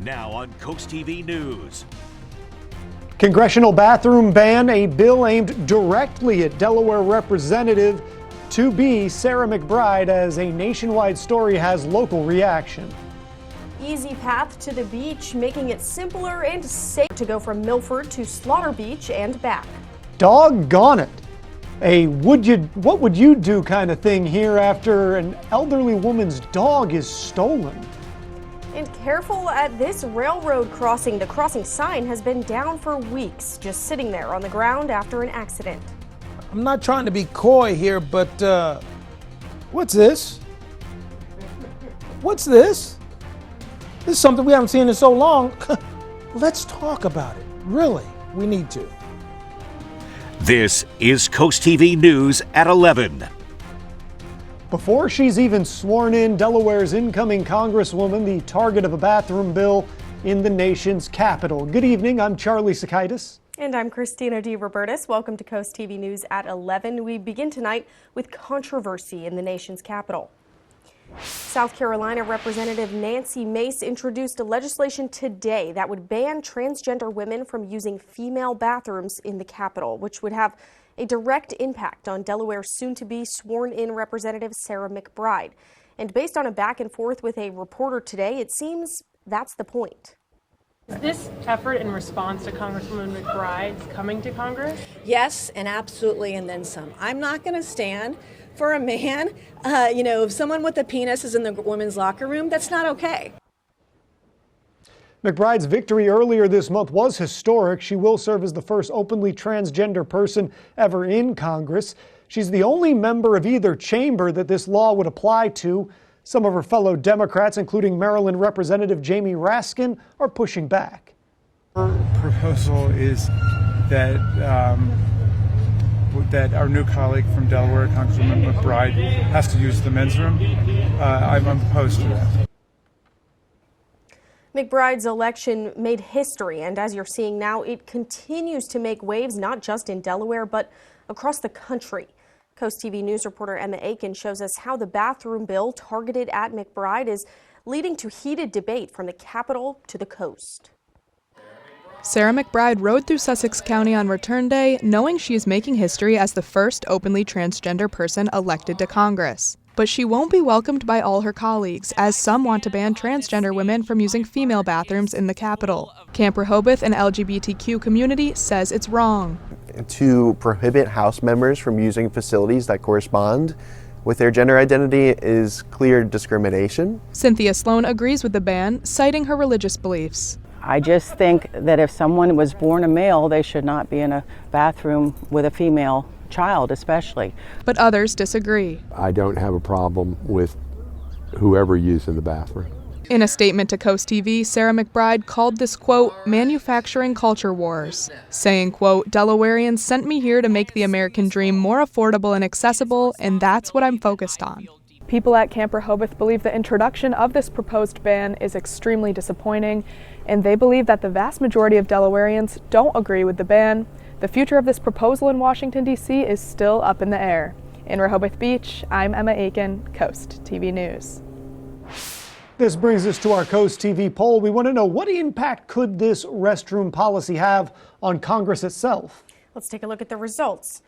Now on CoastTV News. Congressional bathroom ban, a bill aimed directly at Delaware Representative to be Sarah McBride, as a nationwide story has local reaction. Easy path to the beach, making it simpler and safe to go from Milford to Slaughter Beach and back. Doggone it. What would you do kind of thing here after an elderly woman's dog is stolen. And careful at this railroad crossing. The crossing sign has been down for weeks, just sitting there on the ground after an accident. I'm not trying to be coy here, but what's this? What's this? This is something we haven't seen in so long. Let's talk about it. Really, we need to. This is CoastTV News at 11. Before she's even sworn in, Delaware's incoming Congresswoman, the target of a bathroom bill in the nation's capital. Good evening, I'm Charlie Sakaitis. And I'm Christina DeRobertis. Welcome to CoastTV News at 11. We begin tonight with controversy in the nation's capital. South Carolina Representative Nancy Mace introduced a legislation today that would ban transgender women from using female bathrooms in the Capitol, which would have a direct impact on Delaware's soon-to-be sworn-in Representative Sarah McBride. And based on a back and forth with a reporter today, it seems that's the point. Is this effort in response to Congresswoman McBride's coming to Congress? Yes, and absolutely, and then some. I'm not going to stand for a man, if someone with a penis is in the women's locker room, that's not okay. McBride's victory earlier this month was historic. She will serve as the first openly transgender person ever in Congress. She's the only member of either chamber that this law would apply to. Some of her fellow Democrats, including Maryland Representative Jamie Raskin, are pushing back. Her proposal is that that our new colleague from Delaware, Congresswoman McBride, has to use the men's room. I'm opposed to that. McBride's election made history, and as you're seeing now, it continues to make waves, not just in Delaware, but across the country. CoastTV News reporter Emma Aiken shows us how the bathroom bill targeted at McBride is leading to heated debate from the Capitol to the coast. Sarah McBride rode through Sussex County on Return Day, knowing she is making history as the first openly transgender person elected to Congress. But she won't be welcomed by all her colleagues, as some want to ban transgender women from using female bathrooms in the Capitol. Camp Rehoboth, an LGBTQ community, says it's wrong. To prohibit House members from using facilities that correspond with their gender identity is clear discrimination. Cynthia Sloan agrees with the ban, citing her religious beliefs. I just think that if someone was born a male, they should not be in a bathroom with a female child, especially. But others disagree. I don't have a problem with whoever using the bathroom. In a statement to Coast TV, Sarah McBride called this, quote, manufacturing culture wars, saying, quote, Delawareans sent me here to make the American dream more affordable and accessible, and that's what I'm focused on. People at Camp Rehoboth believe the introduction of this proposed ban is extremely disappointing, and they believe that the vast majority of Delawareans don't agree with the ban. The future of this proposal in Washington, D.C. is still up in the air. In Rehoboth Beach, I'm Emma Aiken, Coast TV News. This brings us to our Coast TV poll. We want to know, what impact could this restroom policy have on Congress itself? Let's take a look at the results.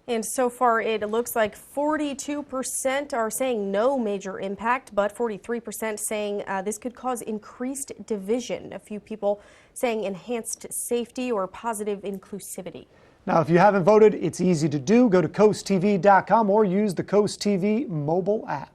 And so far, it looks like 42% are saying no major impact, but 43% saying this could cause increased division. A few people saying enhanced safety or positive inclusivity. Now, if you haven't voted, it's easy to do. Go to coasttv.com or use the Coast TV mobile app.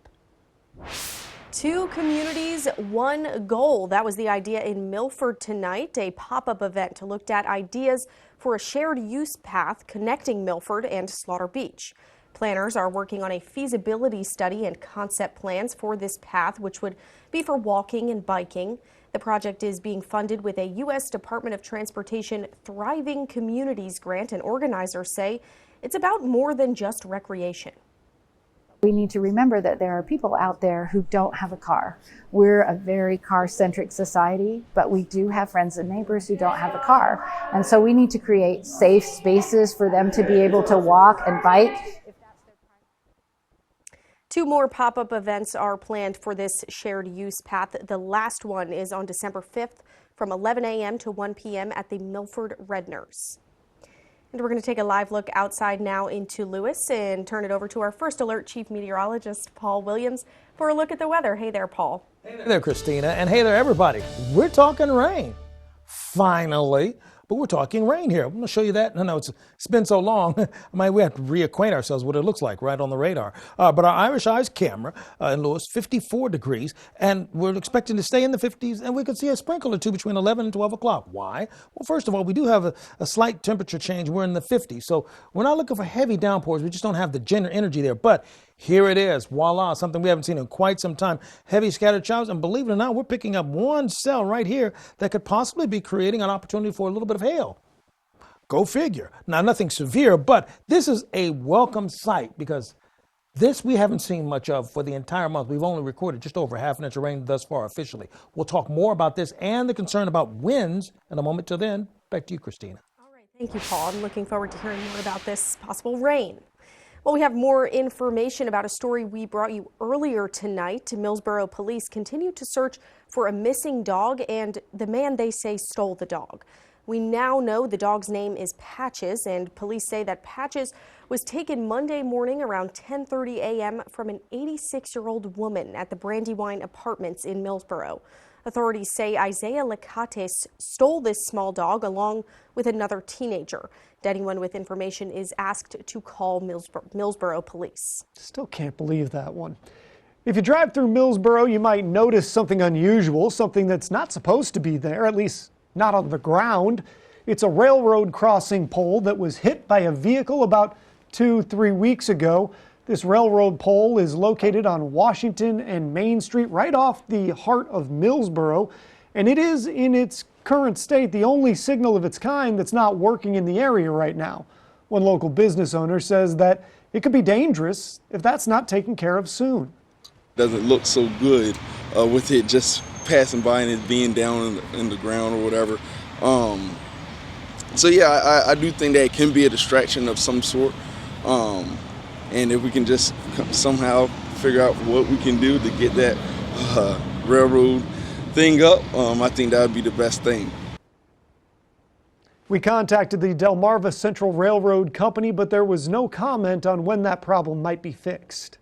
2 communities, 1 goal. That was the idea in Milford tonight, a pop-up event to look at ideas for a shared use path connecting Milford and Slaughter Beach. Planners are working on a feasibility study and concept plans for this path, which would be for walking and biking. The project is being funded with a U.S. Department of Transportation Thriving Communities grant, and organizers say it's about more than just recreation. We need to remember that there are people out there who don't have a car. We're a very car-centric society, but we do have friends and neighbors who don't have a car. And so we need to create safe spaces for them to be able to walk and bike. 2 more pop-up events are planned for this shared use path. The last one is on December 5th from 11 a.m. to 1 p.m. at the Milford Redners. And we're going to take a live look outside now into Lewis and turn it over to our First Alert Chief Meteorologist, Paul Williams, for a look at the weather. Hey there, Paul. Hey there, Christina, and hey there, everybody. We're talking rain. Finally. But we're talking rain here. I'm going to show you that. No, it's been so long. We have to reacquaint ourselves with what it looks like right on the radar. But our Irish Eyes camera in Lewis, 54 degrees, and we're expecting to stay in the 50s, and we could see a sprinkle or two between 11 and 12 o'clock. Why? Well, first of all, we do have a slight temperature change. We're in the 50s, so we're not looking for heavy downpours. We just don't have the general energy there. But here it is. Voila, something we haven't seen in quite some time. Heavy scattered showers, and believe it or not, we're picking up one cell right here that could possibly be creating an opportunity for a little bit of hail. Go figure. Now, nothing severe, but this is a welcome sight because this we haven't seen much of for the entire month. We've only recorded just over half an inch of rain thus far officially. We'll talk more about this and the concern about winds in a moment. Till then, back to you, Christina. All right. Thank you, Paul. I'm looking forward to hearing more about this possible rain. Well, we have more information about a story we brought you earlier tonight. Millsboro police continue to search for a missing dog and the man they say stole the dog. We now know the dog's name is Patches, and police say that Patches was taken Monday morning around 10:30 a.m. from an 86-year-old woman at the Brandywine Apartments in Millsboro. Authorities say Isaiah Lacates stole this small dog along with another teenager. Anyone with information is asked to call Millsboro police. Still can't believe that one. If you drive through Millsboro, you might notice something unusual, something that's not supposed to be there, at least not on the ground. It's a railroad crossing pole that was hit by a vehicle about 2-3 weeks ago. This railroad pole is located on Washington and Main Street, right off the heart of Millsboro, and it is in its current state the only signal of its kind that's not working in the area right now. One local business owner says that it could be dangerous if that's not taken care of soon. Doesn't look so good with it just passing by and it being down in the ground or whatever. So yeah, I do think that it can be a distraction of some sort. And if we can just somehow figure out what we can do to get that railroad thing up, I think that would be the best thing. We contacted the Delmarva Central Railroad Company, but there was no comment on when that problem might be fixed.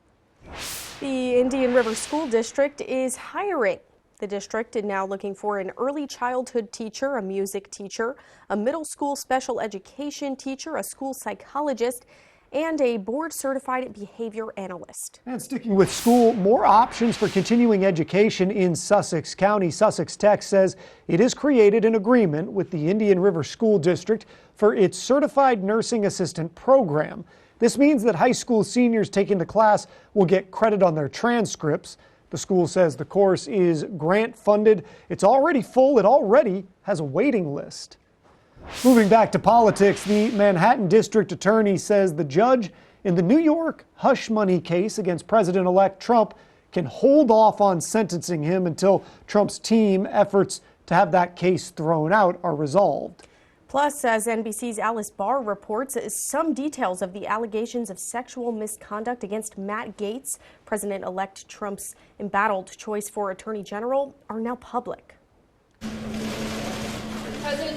The Indian River School District is hiring. The district is now looking for an early childhood teacher, a music teacher, a middle school special education teacher, a school psychologist, and a board-certified behavior analyst. And sticking with school, more options for continuing education in Sussex County. Sussex Tech says it has created an agreement with the Indian River School District for its Certified Nursing Assistant program. This means that high school seniors taking the class will get credit on their transcripts. The school says the course is grant funded. It's already full. It already has a waiting list. Moving back to politics, the Manhattan District Attorney says the judge in the New York hush money case against President-elect Trump can hold off on sentencing him until Trump's team efforts to have that case thrown out are resolved. Plus, as NBC's Alice Barr reports, some details of the allegations of sexual misconduct against Matt Gaetz, President-elect Trump's embattled choice for Attorney General, are now public.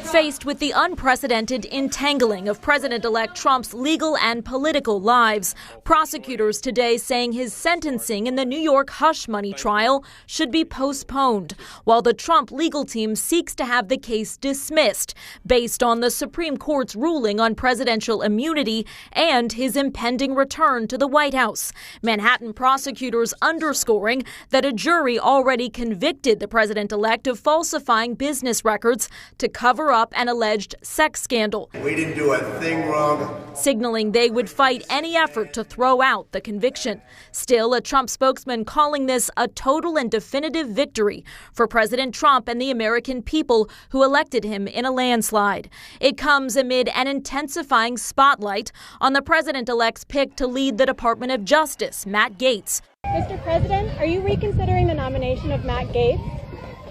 Faced with the unprecedented entangling of President-elect Trump's legal and political lives, prosecutors today saying his sentencing in the New York hush money trial should be postponed, while the Trump legal team seeks to have the case dismissed based on the Supreme Court's ruling on presidential immunity and his impending return to the White House. Manhattan prosecutors underscoring that a jury already convicted the president-elect of falsifying business records to cover up an alleged sex scandal. We didn't do a thing wrong. Signaling they would fight any effort to throw out the conviction. Still, a Trump spokesman calling this a total and definitive victory for President Trump and the American people who elected him in a landslide. It comes amid an intensifying spotlight on the president-elect's pick to lead the Department of Justice, Matt Gaetz. Mr. President, are you reconsidering the nomination of Matt Gaetz?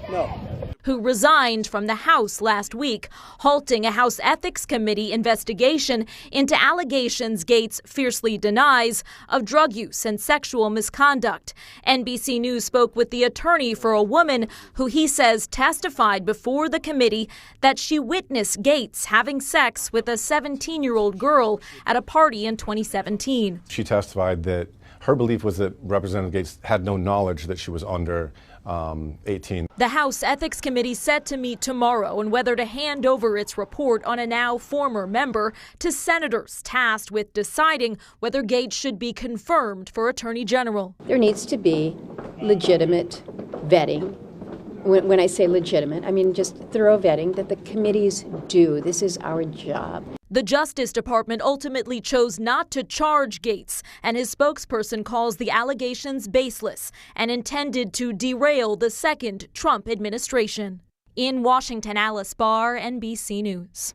No. who resigned from the House last week, halting a House Ethics Committee investigation into allegations Gates fiercely denies of drug use and sexual misconduct. NBC News spoke with the attorney for a woman who he says testified before the committee that she witnessed Gates having sex with a 17-year-old girl at a party in 2017. She testified that her belief was that Representative Gates had no knowledge that she was under 18. The House Ethics Committee set to meet tomorrow on whether to hand over its report on a now former member to senators tasked with deciding whether Gates should be confirmed for Attorney General. There needs to be legitimate vetting. When I say legitimate, I mean just thorough vetting that the committees do. This is our job. The Justice Department ultimately chose not to charge Gates, and his spokesperson calls the allegations baseless and intended to derail the second Trump administration. In Washington, Alice Barr, NBC News.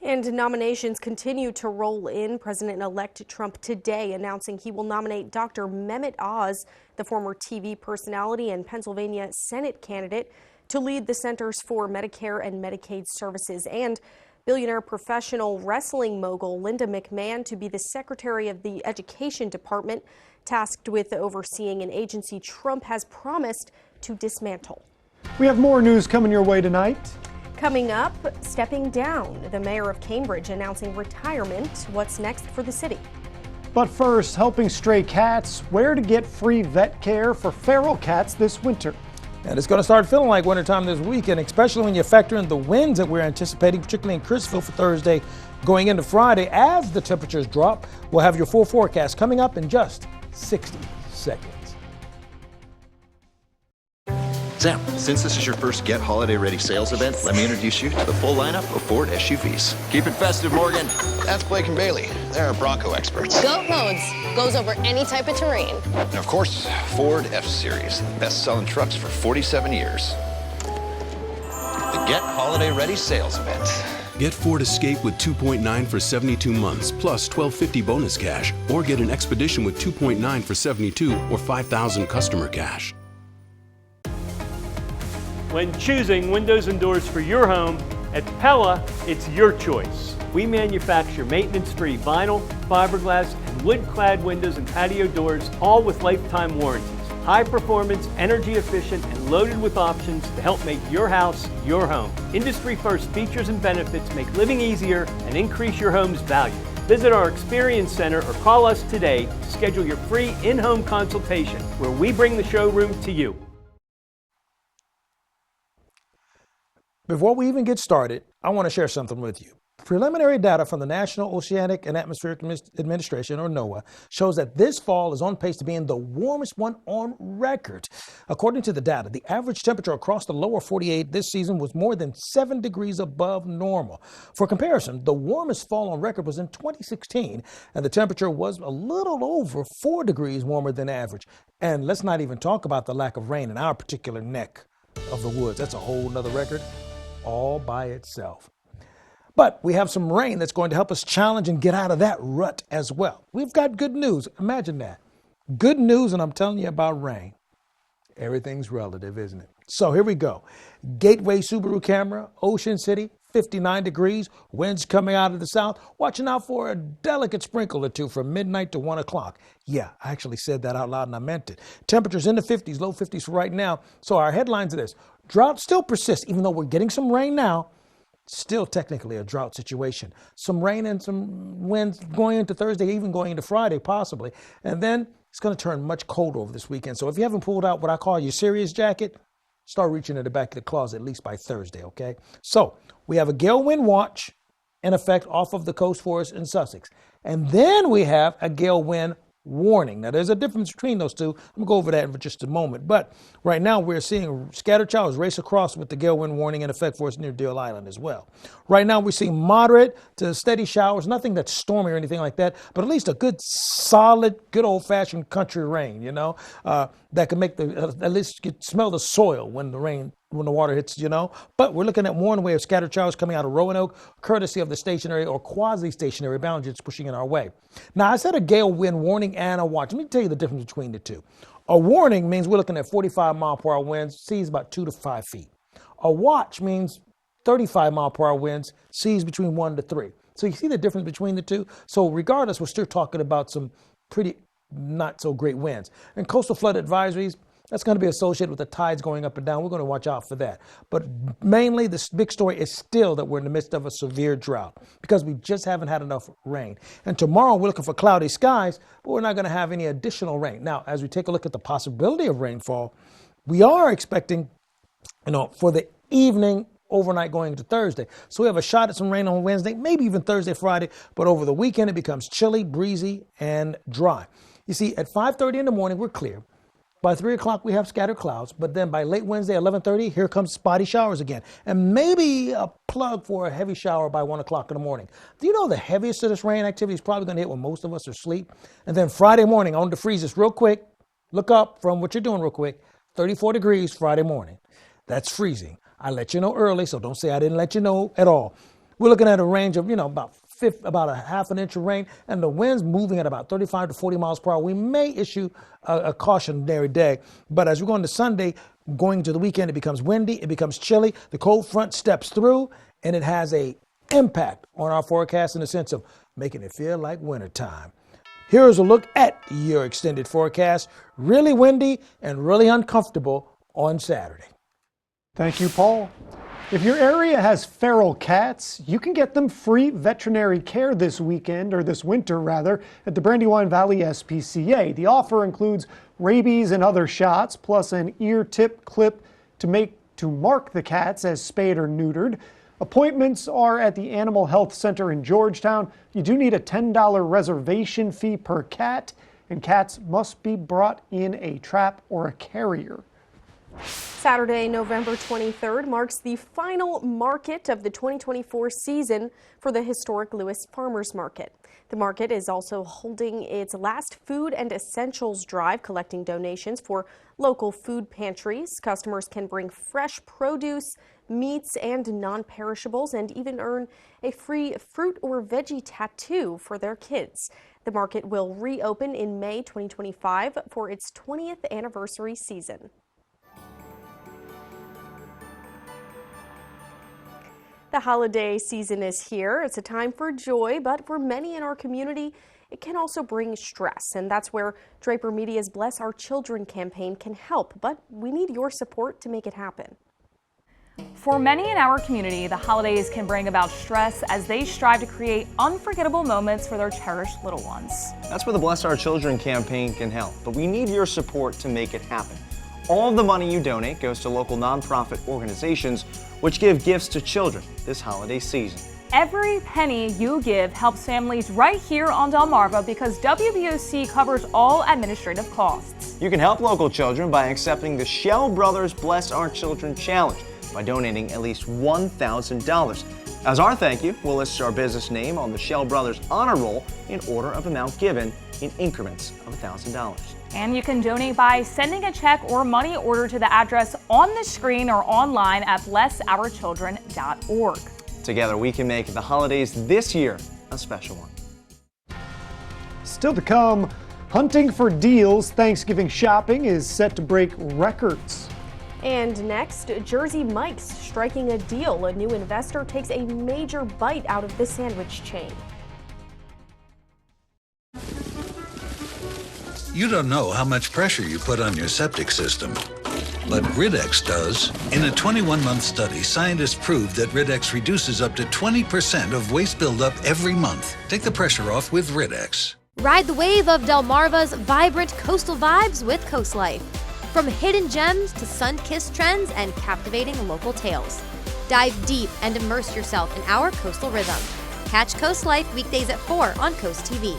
And nominations continue to roll in. President-elect Trump today announcing he will nominate Dr. Mehmet Oz, the former TV personality and Pennsylvania Senate candidate, to lead the Centers for Medicare and Medicaid Services, and billionaire professional wrestling mogul Linda McMahon to be the Secretary of the Education Department, tasked with overseeing an agency Trump has promised to dismantle. We have more news coming your way tonight. Coming up, stepping down. The mayor of Cambridge announcing retirement. What's next for the city? But first, helping stray cats, where to get free vet care for feral cats this winter. And it's going to start feeling like wintertime this weekend, especially when you factor in the winds that we're anticipating, particularly in Crisfield for Thursday going into Friday. As the temperatures drop, we'll have your full forecast coming up in just 60 seconds. Sam, since this is your first Get Holiday Ready sales event, let me introduce you to the full lineup of Ford SUVs. Keep it festive, Morgan. That's Blake and Bailey. They're our Bronco experts. Goat modes goes over any type of terrain. And of course, Ford F-Series, best-selling trucks for 47 years. The Get Holiday Ready sales event. Get Ford Escape with 2.9 for 72 months plus $1,250 bonus cash, or get an Expedition with 2.9 for 72 or $5,000 customer cash. When choosing windows and doors for your home, at Pella, it's your choice. We manufacture maintenance-free vinyl, fiberglass, and wood-clad windows and patio doors, all with lifetime warranties. High performance, energy efficient, and loaded with options to help make your house your home. Industry-first features and benefits make living easier and increase your home's value. Visit our Experience Center or call us today to schedule your free in-home consultation, where we bring the showroom to you. Before we even get started, I want to share something with you. Preliminary data from the National Oceanic and Atmospheric Administration, or NOAA, shows that this fall is on pace to being the warmest one on record. According to the data, the average temperature across the lower 48 this season was more than 7 degrees above normal. For comparison, the warmest fall on record was in 2016, and the temperature was a little over 4 degrees warmer than average. And let's not even talk about the lack of rain in our particular neck of the woods. That's a whole nother record all by itself. But we have some rain that's going to help us challenge and get out of that rut as well. We've got good news. Imagine that. Good news, and I'm telling you about rain. Everything's relative, isn't it? So here we go. Gateway Subaru camera, Ocean City, 59 degrees, winds coming out of the south. Watching out for a delicate sprinkle or two from midnight to 1 o'clock. Yeah, I actually said that out loud and I meant it. Temperatures in the 50s, low 50s for right now. So our headlines are this. Drought still persists, even though we're getting some rain now. Still technically a drought situation. Some rain and some winds going into Thursday, even going into Friday possibly. And then it's going to turn much colder over this weekend. So if you haven't pulled out what I call your serious jacket, start reaching in the back of the closet at least by Thursday, okay? So we have a gale wind watch in effect off of the coast for us in Sussex. And then we have a gale wind warning. Now, there's a difference between those two. I'm going to go over that in just a moment. But right now, we're seeing scattered showers race across with the gale wind warning in effect for us near Deal Island as well. Right now, we're seeing moderate to steady showers, nothing that's stormy or anything like that, but at least a good, solid, good old-fashioned country rain, you know, that can make at least you smell the soil when the water hits, you know. But we're looking at one way of scattered showers coming out of Roanoke, courtesy of the stationary or quasi-stationary bound jets pushing in our way. Now, I said a gale wind warning and a watch. Let me tell you the difference between the two. A warning means we're looking at 45-mile-per-hour winds, seas about 2 to 5 feet. A watch means 35-mile-per-hour winds, seas between 1 to 3. So you see the difference between the two? So regardless, we're still talking about some pretty not so great winds. And coastal flood advisories, that's going to be associated with the tides going up and down. We're going to watch out for that. But mainly, the big story is still that we're in the midst of a severe drought because we just haven't had enough rain. And tomorrow, we're looking for cloudy skies, but we're not going to have any additional rain. Now, as we take a look at the possibility of rainfall, we are expecting, for the evening, overnight going into Thursday. So we have a shot at some rain on Wednesday, maybe even Thursday, Friday, but over the weekend, it becomes chilly, breezy, and dry. You see, at 5:30 in the morning, we're clear. By 3 o'clock, we have scattered clouds, but then by late Wednesday, 11:30, here comes spotty showers again. And maybe a plug for a heavy shower by 1 o'clock in the morning. Do you know the heaviest of this rain activity is probably going to hit when most of us are asleep? And then Friday morning, on to freeze this real quick. Look up from what you're doing real quick. 34 degrees Friday morning. That's freezing. I let you know early, so don't say I didn't let you know at all. We're looking at a range of, about a half an inch of rain, and the wind's moving at about 35 to 40 miles per hour. We may issue a cautionary day, but as we go into Sunday, going to the weekend, it becomes windy, it becomes chilly, the cold front steps through, and it has a impact on our forecast in the sense of making it feel like wintertime. Here's a look at your extended forecast. Really windy and really uncomfortable on Saturday. Thank you, Paul. If your area has feral cats, you can get them free veterinary care this weekend, or this winter rather, at the Brandywine Valley SPCA. The offer includes rabies and other shots, plus an ear tip clip to mark the cats as spayed or neutered. Appointments are at the Animal Health Center in Georgetown. You do need a $10 reservation fee per cat, and cats must be brought in a trap or a carrier. Saturday, November 23rd marks the final market of the 2024 season for the historic Lewis Farmers Market. The market is also holding its last food and essentials drive, collecting donations for local food pantries. Customers can bring fresh produce, meats, and non-perishables, and even earn a free fruit or veggie tattoo for their kids. The market will reopen in May 2025 for its 20th anniversary season. The holiday season is here. It's a time for joy, but for many in our community, it can also bring stress, and that's where Draper Media's Bless Our Children campaign can help, but we need your support to make it happen. For many in our community, the holidays can bring about stress as they strive to create unforgettable moments for their cherished little ones. That's where the Bless Our Children campaign can help, but we need your support to make it happen. All of the money you donate goes to local nonprofit organizations which give gifts to children this holiday season. Every penny you give helps families right here on Delmarva because WBOC covers all administrative costs. You can help local children by accepting the Shell Brothers Bless Our Children Challenge by donating at least $1,000. As our thank you, we'll list our business name on the Shell Brothers Honor Roll in order of amount given in increments of $1,000. And you can donate by sending a check or money order to the address on the screen or online at blessourchildren.org. Together we can make the holidays this year a special one. Still to come, hunting for deals. Thanksgiving shopping is set to break records. And next, Jersey Mike's striking a deal. A new investor takes a major bite out of the sandwich chain. You don't know how much pressure you put on your septic system, but Rid-X does. In a 21-month study, scientists proved that Rid-X reduces up to 20% of waste buildup every month. Take the pressure off with Rid-X. Ride the wave of Delmarva's vibrant coastal vibes with Coast Life. From hidden gems to sun-kissed trends and captivating local tales. Dive deep and immerse yourself in our coastal rhythm. Catch Coast Life weekdays at 4 on CoastTV.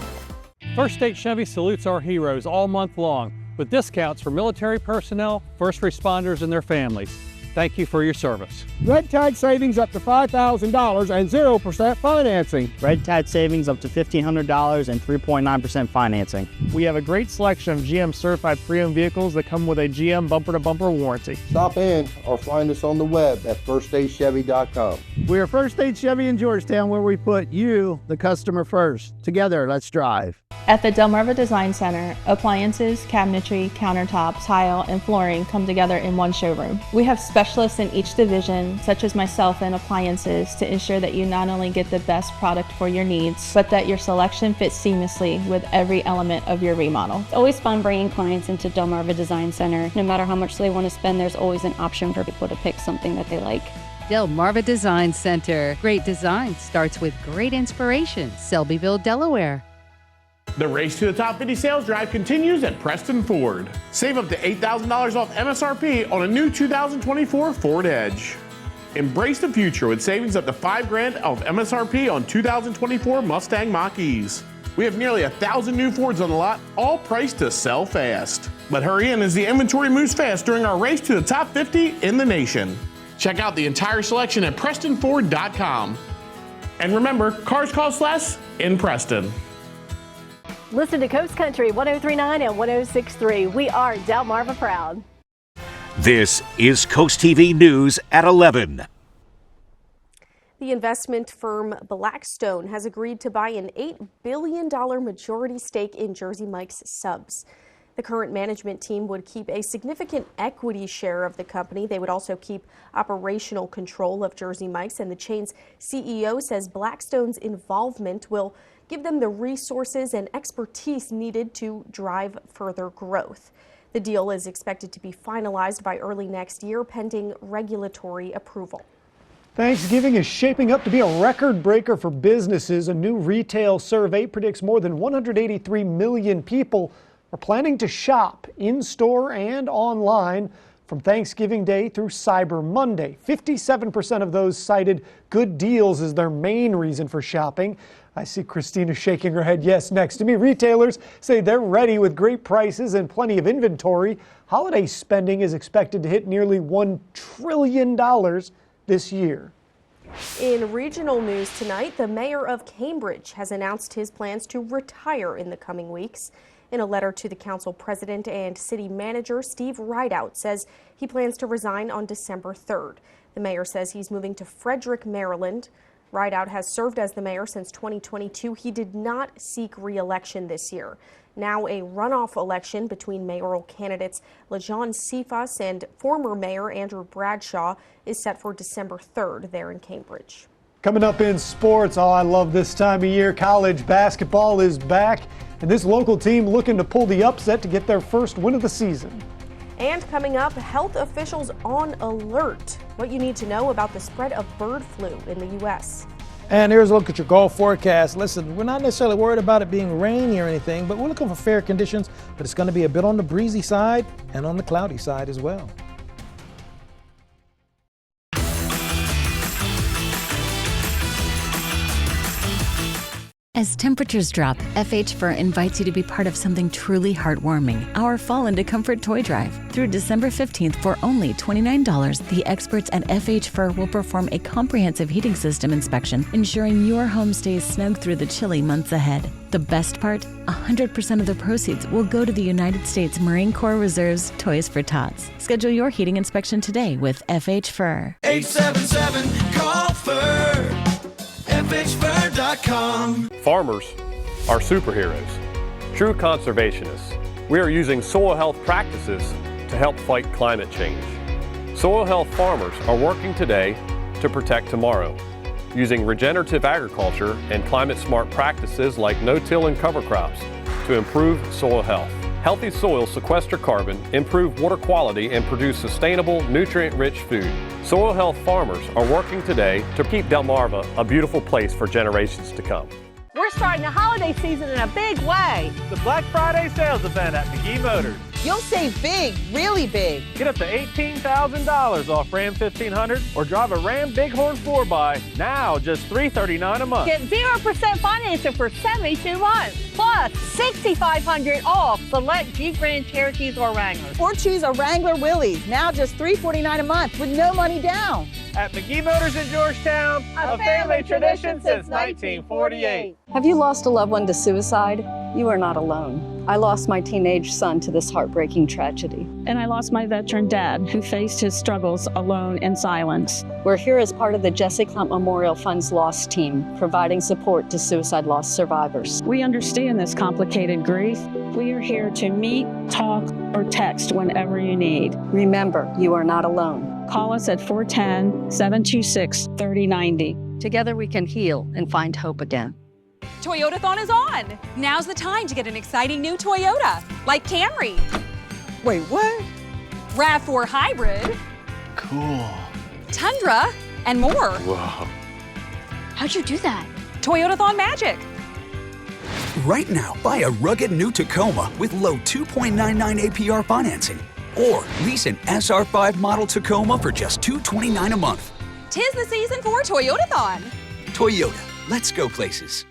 First State Chevy salutes our heroes all month long with discounts for military personnel, first responders, and their families. Thank you for your service. Red Tide savings up to $5,000 and 0% financing. Red Tide savings up to $1,500 and 3.9% financing. We have a great selection of GM certified pre-owned vehicles that come with a GM bumper-to-bumper warranty. Stop in or find us on the web at firststatechevy.com. We are First State Chevy in Georgetown, where we put you, the customer, first. Together, let's drive. At the Delmarva Design Center, appliances, cabinetry, countertops, tile, and flooring come together in one showroom. We have specialists in each division, such as myself in appliances, to ensure that you not only get the best product for your needs, but that your selection fits seamlessly with every element of your remodel. It's always fun bringing clients into Delmarva Design Center. No matter how much they want to spend, there's always an option for people to pick something that they like. Delmarva Design Center. Great design starts with great inspiration. Selbyville, Delaware. The Race to the Top 50 sales drive continues at Preston Ford. Save up to $8,000 off MSRP on a new 2024 Ford Edge. Embrace the future with savings up to $5,000 off MSRP on 2024 Mustang Mach-E's. We have nearly 1,000 new Fords on the lot, all priced to sell fast. But hurry in as the inventory moves fast during our Race to the Top 50 in the nation. Check out the entire selection at PrestonFord.com. And remember, cars cost less in Preston. Listen to Coast Country 103.9 and 106.3. We are Delmarva proud. This is CoastTV News at 11. The investment firm Blackstone has agreed to buy an $8 billion majority stake in Jersey Mike's subs. The current management team would keep a significant equity share of the company. They would also keep operational control of Jersey Mike's, and the chain's CEO says Blackstone's involvement will give them the resources and expertise needed to drive further growth. The deal is expected to be finalized by early next year, pending regulatory approval. Thanksgiving is shaping up to be a record breaker for businesses. A new retail survey predicts more than 183 million people are planning to shop in-store and online from Thanksgiving Day through Cyber Monday. 57% of those cited good deals as their main reason for shopping. I see Christina shaking her head yes next to me. Retailers say they're ready with great prices and plenty of inventory. Holiday spending is expected to hit nearly $1 trillion this year. In regional news tonight, the mayor of Cambridge has announced his plans to retire in the coming weeks. In a letter to the council president and city manager, Steve Rideout says he plans to resign on December 3rd. The mayor says he's moving to Frederick, Maryland. Rideout has served as the mayor since 2022. He did not seek re-election this year. Now a runoff election between mayoral candidates LaJauan Cephas and former mayor Andrew Bradshaw is set for December 3rd there in Cambridge. Coming up in sports, I love this time of year. College basketball is back, and this local team looking to pull the upset to get their first win of the season. And coming up, health officials on alert. What you need to know about the spread of bird flu in the U.S. And here's a look at your golf forecast. Listen, we're not necessarily worried about it being rainy or anything, but we're looking for fair conditions. But it's going to be a bit on the breezy side and on the cloudy side as well. As temperatures drop, FH Fur invites you to be part of something truly heartwarming, our Fall into Comfort toy drive. Through December 15th for only $29, the experts at FH Fur will perform a comprehensive heating system inspection, ensuring your home stays snug through the chilly months ahead. The best part? 100% of the proceeds will go to the United States Marine Corps Reserve's Toys for Tots. Schedule your heating inspection today with FH Fur. 877-CALL-FUR. FHFur.com. Farmers are superheroes, true conservationists. We are using soil health practices to help fight climate change. Soil health farmers are working today to protect tomorrow, using regenerative agriculture and climate-smart practices like no-till and cover crops to improve soil health. Healthy soils sequester carbon, improve water quality, and produce sustainable, nutrient-rich food. Soil health farmers are working today to keep Delmarva a beautiful place for generations to come. We're starting the holiday season in a big way. The Black Friday sales event at McGee Motors. You'll save big, really big. Get up to $18,000 off Ram 1500 or drive a Ram Bighorn 4x, now just $339 a month. Get 0% financing for 72 months. Plus, $6,500 off select Jeep Grand Cherokees or Wranglers. Or choose a Wrangler Willys, now just $349 a month with no money down. At McGee Motors in Georgetown, a family tradition since 1948. Have you lost a loved one to suicide? You are not alone. I lost my teenage son to this heartbreaking tragedy. And I lost my veteran dad, who faced his struggles alone in silence. We're here as part of the Jesse Clump Memorial Fund's Lost team, providing support to suicide loss survivors. We understand this complicated grief. We are here to meet, talk, or text whenever you need. Remember, you are not alone. Call us at 410-726-3090. Together we can heal and find hope again. Toyotathon is on. Now's the time to get an exciting new Toyota, like Camry. Wait, what? RAV4 Hybrid. Cool. Tundra, and more. Whoa. How'd you do that? Toyotathon magic. Right now, buy a rugged new Tacoma with low 2.99 APR financing. Or lease an SR5 model Tacoma for just $229 a month. 'Tis the season for Toyotathon. Toyota, let's go places.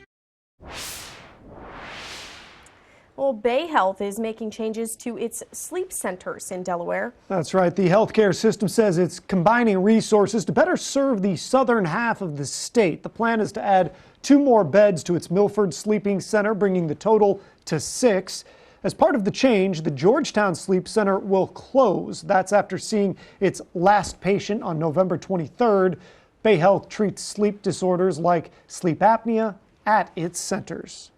Well, Bay Health is making changes to its sleep centers in Delaware. That's right. The healthcare system says it's combining resources to better serve the southern half of the state. The plan is to add 2 more beds to its Milford Sleeping Center, bringing the total to 6. As part of the change, the Georgetown Sleep Center will close. That's after seeing its last patient on November 23rd. Bay Health treats sleep disorders like sleep apnea at its centers.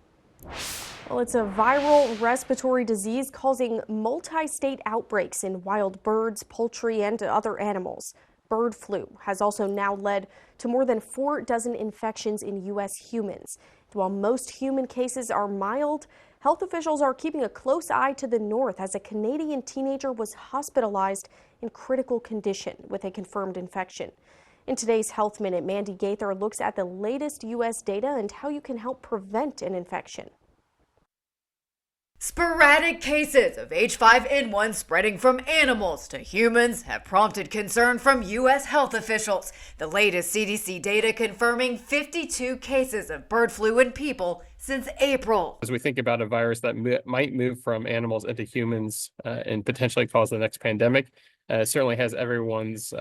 Well, it's a viral respiratory disease causing multi-state outbreaks in wild birds, poultry, and other animals. Bird flu has also now led to more than 4 dozen infections in U.S. humans. While most human cases are mild, health officials are keeping a close eye to the north as a Canadian teenager was hospitalized in critical condition with a confirmed infection. In today's Health Minute, Mandy Gaither looks at the latest U.S. data and how you can help prevent an infection. Sporadic cases of H5N1 spreading from animals to humans have prompted concern from U.S. health officials. The latest CDC data confirming 52 cases of bird flu in people since April. As we think about a virus that might move from animals into humans and potentially cause the next pandemic, it certainly has everyone's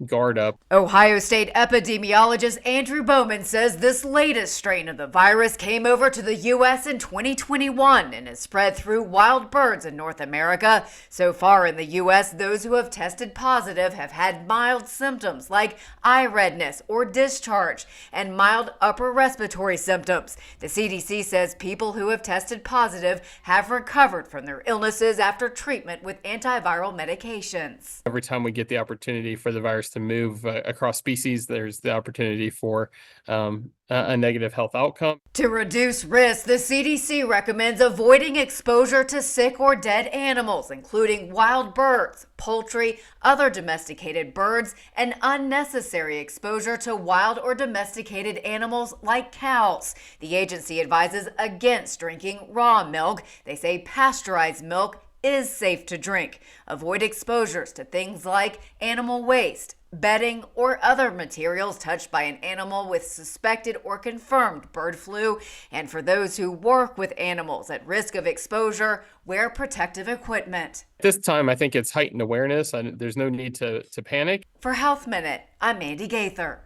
guard up. Ohio State epidemiologist Andrew Bowman says this latest strain of the virus came over to the U.S. in 2021 and has spread through wild birds in North America. So far in the U.S., those who have tested positive have had mild symptoms like eye redness or discharge and mild upper respiratory symptoms. The CDC says people who have tested positive have recovered from their illnesses after treatment with antiviral medications. Every time we get the opportunity for the virus to move across species, there's the opportunity for a negative health outcome. To reduce risk, the CDC recommends avoiding exposure to sick or dead animals, including wild birds, poultry, other domesticated birds, and unnecessary exposure to wild or domesticated animals like cows. The agency advises against drinking raw milk. They say pasteurized milk is safe to drink. Avoid exposures to things like animal waste, bedding, or other materials touched by an animal with suspected or confirmed bird flu. And for those who work with animals at risk of exposure, wear protective equipment. At this time, I think it's heightened awareness. There's no need to panic. For Health Minute, I'm Mandy Gaither.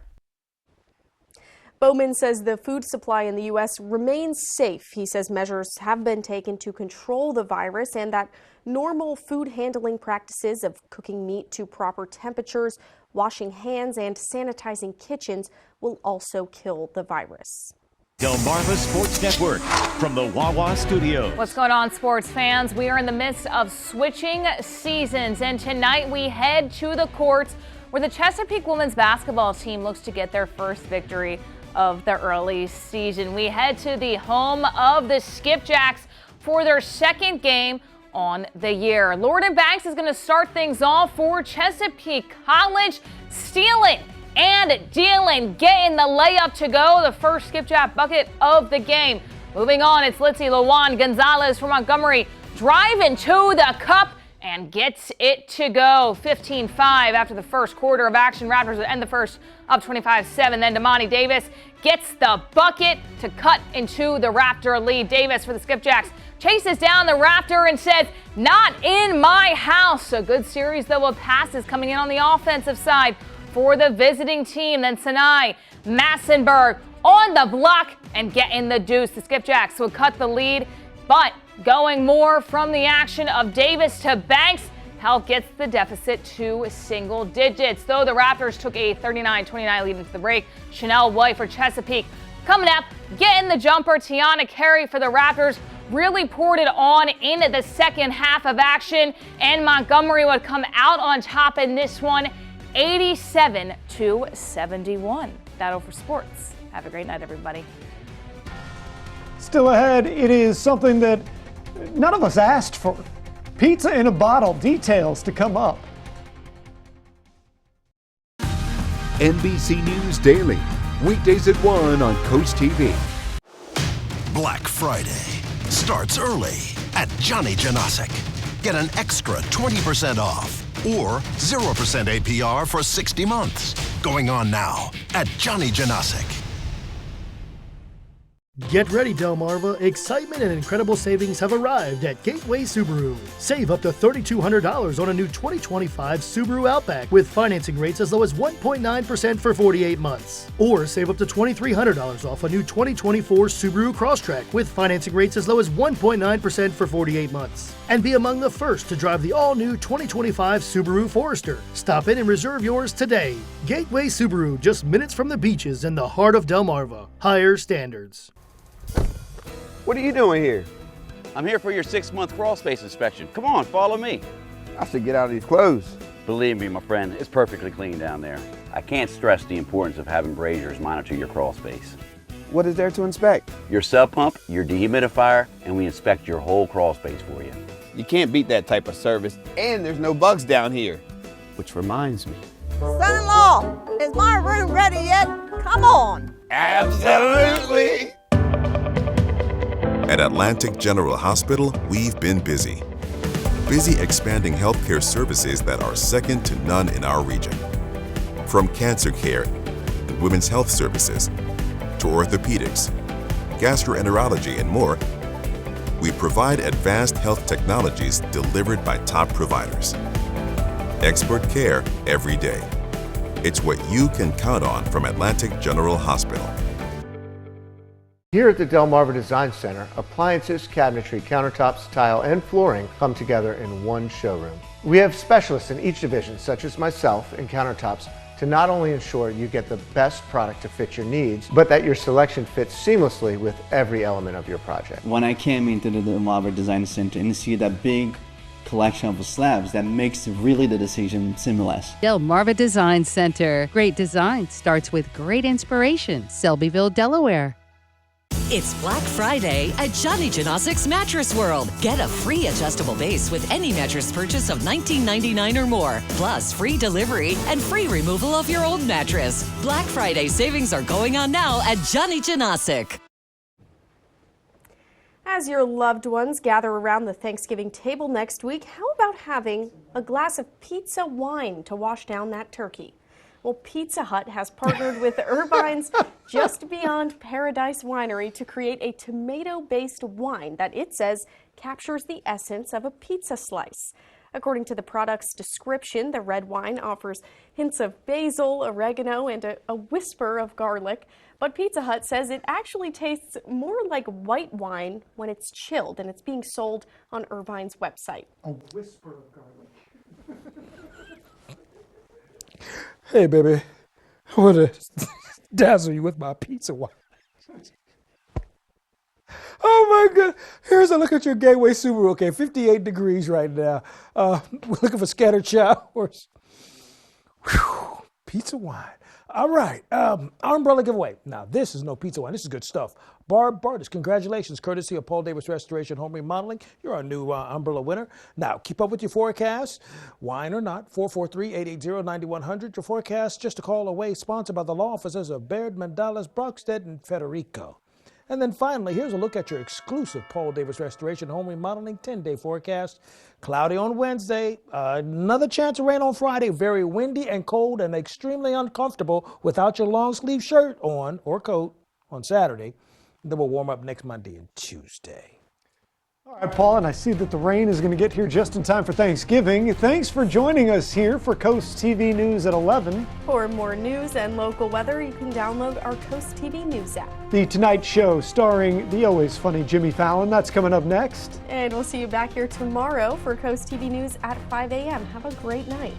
Bowman says the food supply in the U.S. remains safe. He says measures have been taken to control the virus and that normal food handling practices of cooking meat to proper temperatures, washing hands, and sanitizing kitchens will also kill the virus. Delmarva Sports Network from the Wawa Studio. What's going on, sports fans? We are in the midst of switching seasons, and tonight we head to the courts where the Chesapeake women's basketball team looks to get their first victory of the early season. We head to the home of the Skipjacks for their second game on the year. Lorden Banks is going to start things off for Chesapeake College, stealing and dealing, getting the layup to go, the first Skipjack bucket of the game. Moving on, it's Litzy Lawan Gonzalez from Montgomery driving to the cup and gets it to go. 15-5 after the first quarter of action. Raptors would end the first up 25-7. Then Damani Davis gets the bucket to cut into the Raptor lead. Davis for the Skipjacks chases down the Raptor and says, "Not in my house." A good series, though, of passes coming in on the offensive side for the visiting team. Then Sinai Massenberg on the block and getting the deuce. The Skipjacks would cut the lead, but going more from the action of Davis to Banks, Health gets the deficit to single digits. Though the Raptors took a 39-29 lead into the break, Chanel White for Chesapeake coming up, getting the jumper. Tiana Carey for the Raptors really poured it on into the second half of action, and Montgomery would come out on top in this one, 87-71. That'll for sports. Have a great night, everybody. Still ahead, it is something that none of us asked for. Pizza in a bottle, details to come up. NBC News Daily, weekdays at 1 on CoastTV. Black Friday starts early at Johnny Janasic. Get an extra 20% off or 0% APR for 60 months. Going on now at Johnny Janasic. Get ready, Delmarva. Excitement and incredible savings have arrived at Gateway Subaru. Save up to $3,200 on a new 2025 Subaru Outback with financing rates as low as 1.9% for 48 months. Or save up to $2,300 off a new 2024 Subaru Crosstrek with financing rates as low as 1.9% for 48 months. And be among the first to drive the all-new 2025 Subaru Forester. Stop in and reserve yours today. Gateway Subaru, just minutes from the beaches in the heart of Delmarva. Higher standards. What are you doing here? I'm here for your 6-month crawl space inspection. Come on, follow me. I should get out of these clothes. Believe me, my friend, it's perfectly clean down there. I can't stress the importance of having braziers monitor your crawl space. What is there to inspect? Your sub pump, your dehumidifier, and we inspect your whole crawl space for you. You can't beat that type of service, and there's no bugs down here. Which reminds me. Son-in-law, is my room ready yet? Come on. Absolutely. At Atlantic General Hospital, we've been busy. Busy expanding healthcare services that are second to none in our region. From cancer care and women's health services to orthopedics, gastroenterology, and more, we provide advanced health technologies delivered by top providers. Expert care every day. It's what you can count on from Atlantic General Hospital. Here at the Delmarva Design Center, appliances, cabinetry, countertops, tile, and flooring come together in one showroom. We have specialists in each division, such as myself in countertops, to not only ensure you get the best product to fit your needs, but that your selection fits seamlessly with every element of your project. When I came into the Delmarva Design Center and see that big collection of slabs, that makes really the decision seamless. Delmarva Design Center. Great design starts with great inspiration. Selbyville, Delaware. It's Black Friday at Johnny Janasic's Mattress World. Get a free adjustable base with any mattress purchase of $19.99 or more, plus free delivery and free removal of your old mattress. Black Friday savings are going on now at Johnny Janasic. As your loved ones gather around the Thanksgiving table next week, how about having a glass of pizza wine to wash down that turkey? Well, Pizza Hut has partnered with Irvine's Just Beyond Paradise Winery to create a tomato-based wine that it says captures the essence of a pizza slice. According to the product's description, the red wine offers hints of basil, oregano, and a whisper of garlic. But Pizza Hut says it actually tastes more like white wine when it's chilled, and it's being sold on Irvine's website. A whisper of garlic. Hey, baby, I want to dazzle you with my pizza wine. Oh, my God. Here's a look at your Gateway Subaru. Okay, 58 degrees right now. We're looking for scattered showers. Whew, pizza wine. All right, our umbrella giveaway. Now, this is no pizza wine. This is good stuff. Barb Bartis, congratulations, courtesy of Paul Davis Restoration Home Remodeling. You're our new umbrella winner. Now, keep up with your forecast, wine or not, 443-880-9100. Your forecast just a call away, sponsored by the law offices of Baird, Mandalas, Brockstead, and Federico. And then finally, here's a look at your exclusive Paul Davis Restoration Home Remodeling 10-day forecast. Cloudy on Wednesday, another chance of rain on Friday, very windy and cold and extremely uncomfortable without your long sleeve shirt on or coat on Saturday. Then we'll warm up next Monday and Tuesday. All right, Paul, and I see that the rain is going to get here just in time for Thanksgiving. Thanks for joining us here for Coast TV News at 11. For more news and local weather, you can download our Coast TV News app. The Tonight Show starring the always funny Jimmy Fallon. That's coming up next. And we'll see you back here tomorrow for Coast TV News at 5 a.m. Have a great night.